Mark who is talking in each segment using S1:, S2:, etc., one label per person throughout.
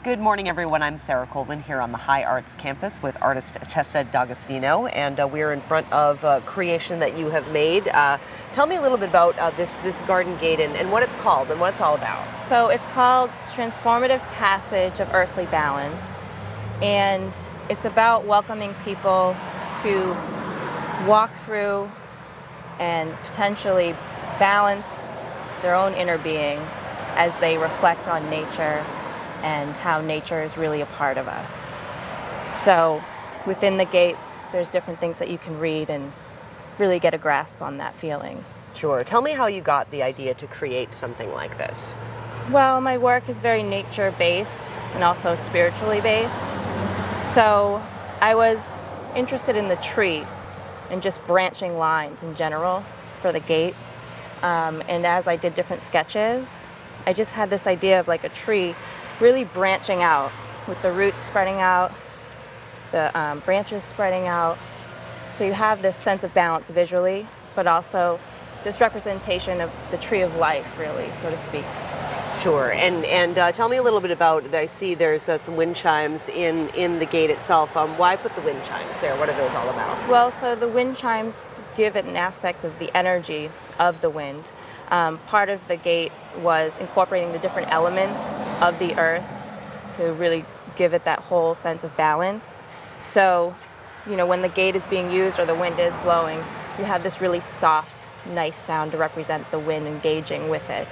S1: Good morning, everyone. I'm Sarah Colvin here on the HyArts Campus with artist Tessa D'Agostino, and we're in front of a creation that you have made. Tell me a little bit about this garden gate and what it's called and what it's all about.
S2: So it's called Transformative Passage of Earthly Balance, and it's about welcoming people to walk through and potentially balance their own inner being as they reflect on nature and how nature is really a part of us. So within the gate, there's different things that you can read and really get a grasp on that feeling.
S1: Sure. Tell me how you got the idea to create something like this.
S2: Well, my work is very nature-based and also spiritually based. So I was interested in the tree and just branching lines in general for the gate. And as I did different sketches, I just had this idea of like a tree really branching out with the roots spreading out, the branches spreading out. So you have this sense of balance visually, but also this representation of the tree of life, really, so to speak.
S1: Sure. And tell me a little bit about, I see there's some wind chimes in the gate itself. Why put the wind chimes there? What are those all about?
S2: Well, so the wind chimes give it an aspect of the energy of the wind. Part of the gate was incorporating the different elements of the earth to really give it that whole sense of balance. So, you know, when the gate is being used or the wind is blowing, you have this really soft, nice sound to represent the wind engaging with it.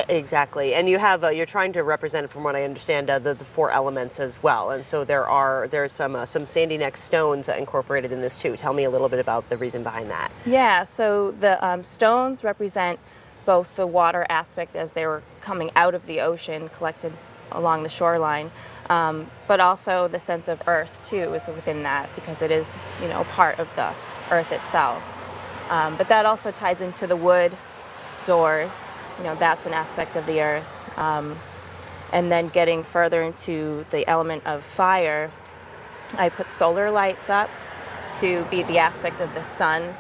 S1: Exactly, and you're trying to represent, from what I understand, the four elements as well. And so there's some sandy neck stones incorporated in this too. Tell me a little bit about the reason behind that.
S2: Yeah, so the stones represent both the water aspect as they were coming out of the ocean, collected along the shoreline, but also the sense of earth too is within that, because it is, you know, part of the earth itself. But that also ties into the wood doors. You know, that's an aspect of the earth. And then getting further into the element of fire, I put solar lights up to be the aspect of the sun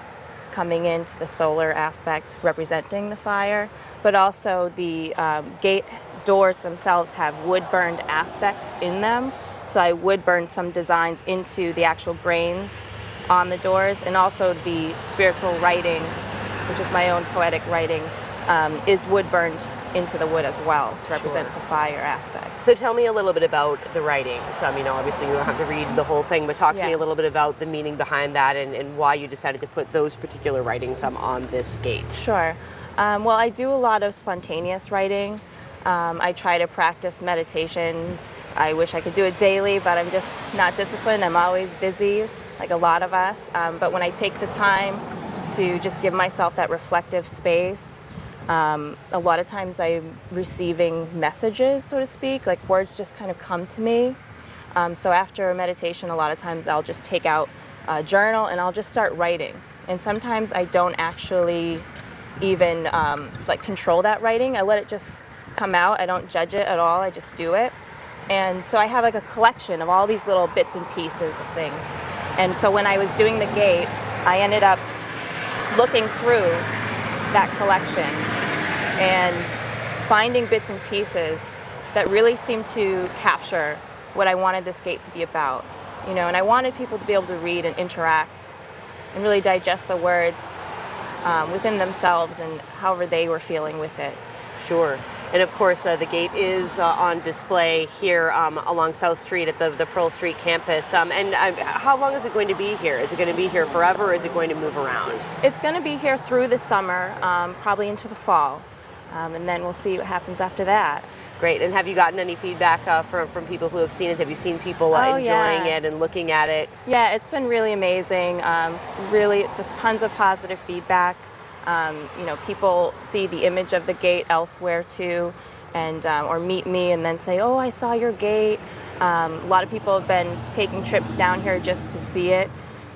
S2: coming into the solar aspect representing the fire, but also the gate doors themselves have wood-burned aspects in them. So I wood-burned some designs into the actual grains on the doors, and also the spiritual writing, which is my own poetic writing, is wood burned into the wood as well to represent the fire aspect.
S1: So tell me a little bit about the writing. You know, obviously you don't have to read the whole thing, but talk to me a little bit about the meaning behind that and why you decided to put those particular writings on this gate.
S2: Sure. Well, I do a lot of spontaneous writing. I try to practice meditation. I wish I could do it daily, but I'm just not disciplined. I'm always busy, like a lot of us. But when I take the time to just give myself that reflective space, a lot of times I'm receiving messages, so to speak, like words just kind of come to me. So after a meditation, a lot of times I'll just take out a journal and I'll just start writing. And sometimes I don't actually even like control that writing. I let it just come out. I don't judge it at all. I just do it. And so I have like a collection of all these little bits and pieces of things. And so when I was doing the gate, I ended up looking through that collection and finding bits and pieces that really seemed to capture what I wanted this gate to be about. You know, and I wanted people to be able to read and interact and really digest the words within themselves and however they were feeling with it.
S1: Sure. And of course, the gate is on display here along South Street at the Pearl Street campus. And how long is it going to be here? Is it going to be here forever, or is it going to move around?
S2: It's going to be here through the summer, probably into the fall. And then we'll see what happens after that.
S1: Great. And have you gotten any feedback from people who have seen it? Have you seen people enjoying it and looking at it?
S2: Yeah, it's been really amazing. Really just tons of positive feedback. You know, people see the image of the gate elsewhere too, and or meet me and then say, "Oh, I saw your gate." A lot of people have been taking trips down here just to see it,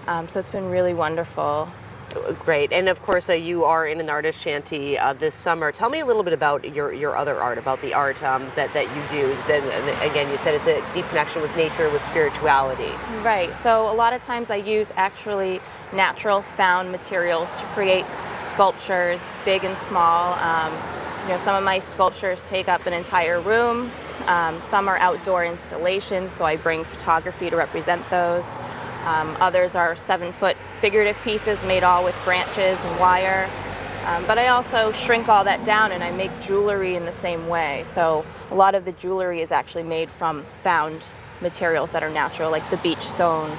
S2: so it's been really wonderful.
S1: Great. And of course, you are in an artist shanty this summer. Tell me a little bit about your other art, about the art that you do. And again, you said it's a deep connection with nature, with spirituality.
S2: Right. So a lot of times I use actually natural found materials to create sculptures, big and small. You know, some of my sculptures take up an entire room. Some are outdoor installations, so I bring photography to represent those. Others are 7-foot figurative pieces made all with branches and wire. But I also shrink all that down and I make jewelry in the same way. So a lot of the jewelry is actually made from found materials that are natural, like the beech stone,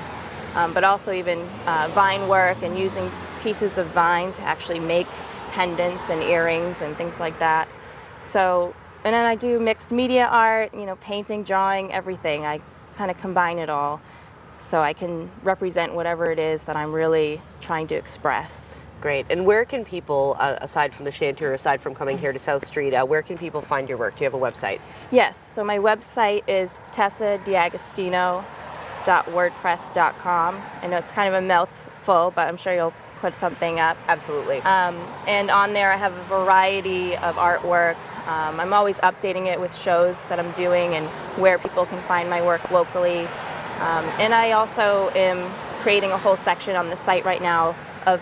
S2: but also even vine work and using pieces of vine to actually make pendants and earrings and things like that. So, and then I do mixed media art, painting, drawing, everything. I kind of combine it all so I can represent whatever it is that I'm really trying to express.
S1: Great. And where can people, aside from the shade tour, aside from coming here to South Street, where can people find your work? Do you have a website?
S2: Yes. So my website is tessadagostino.wordpress.com. I know it's kind of a mouthful, but I'm sure you'll put something up.
S1: Absolutely.
S2: And on there I have a variety of artwork. I'm always updating it with shows that I'm doing and where people can find my work locally. And I also am creating a whole section on the site right now of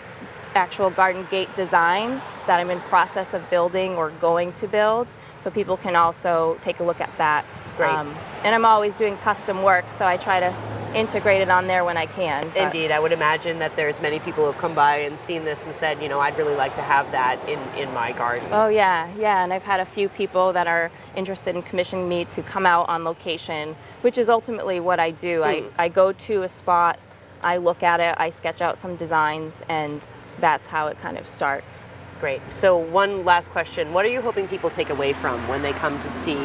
S2: actual garden gate designs that I'm in process of building or going to build, so people can also take a look at that.
S1: Great.
S2: And I'm always doing custom work, so I try to integrate it on there when I can.
S1: Indeed, I would imagine that there's many people who have come by and seen this and said, I'd really like to have that in my garden.
S2: Oh yeah, and I've had a few people that are interested in commissioning me to come out on location, which is ultimately what I do. I go to a spot, I look at it, I sketch out some designs, and that's how it kind of starts.
S1: Great. So one last question. What are you hoping people take away from when they come to see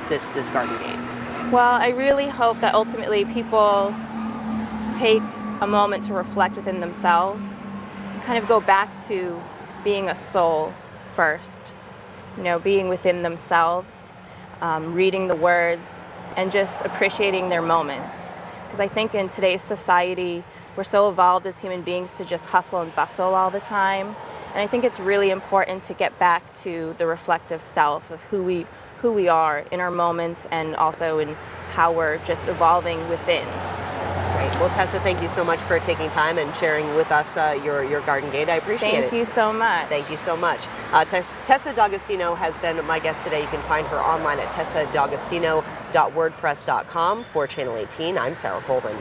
S1: this garden gate?
S2: Well, I really hope that ultimately people take a moment to reflect within themselves and kind of go back to being a soul first, being within themselves, reading the words, and just appreciating their moments. Because I think in today's society, we're so evolved as human beings to just hustle and bustle all the time. And I think it's really important to get back to the reflective self of who we are in our moments and also in how we're just evolving within.
S1: Great. Well, Tessa, thank you so much for taking time and sharing with us your garden gate. I appreciate it.
S2: Thank you so much.
S1: Thank you so much. Tessa D'Agostino has been my guest today. You can find her online at tessadagostino.wordpress.com. For Channel 18, I'm Sarah Colvin.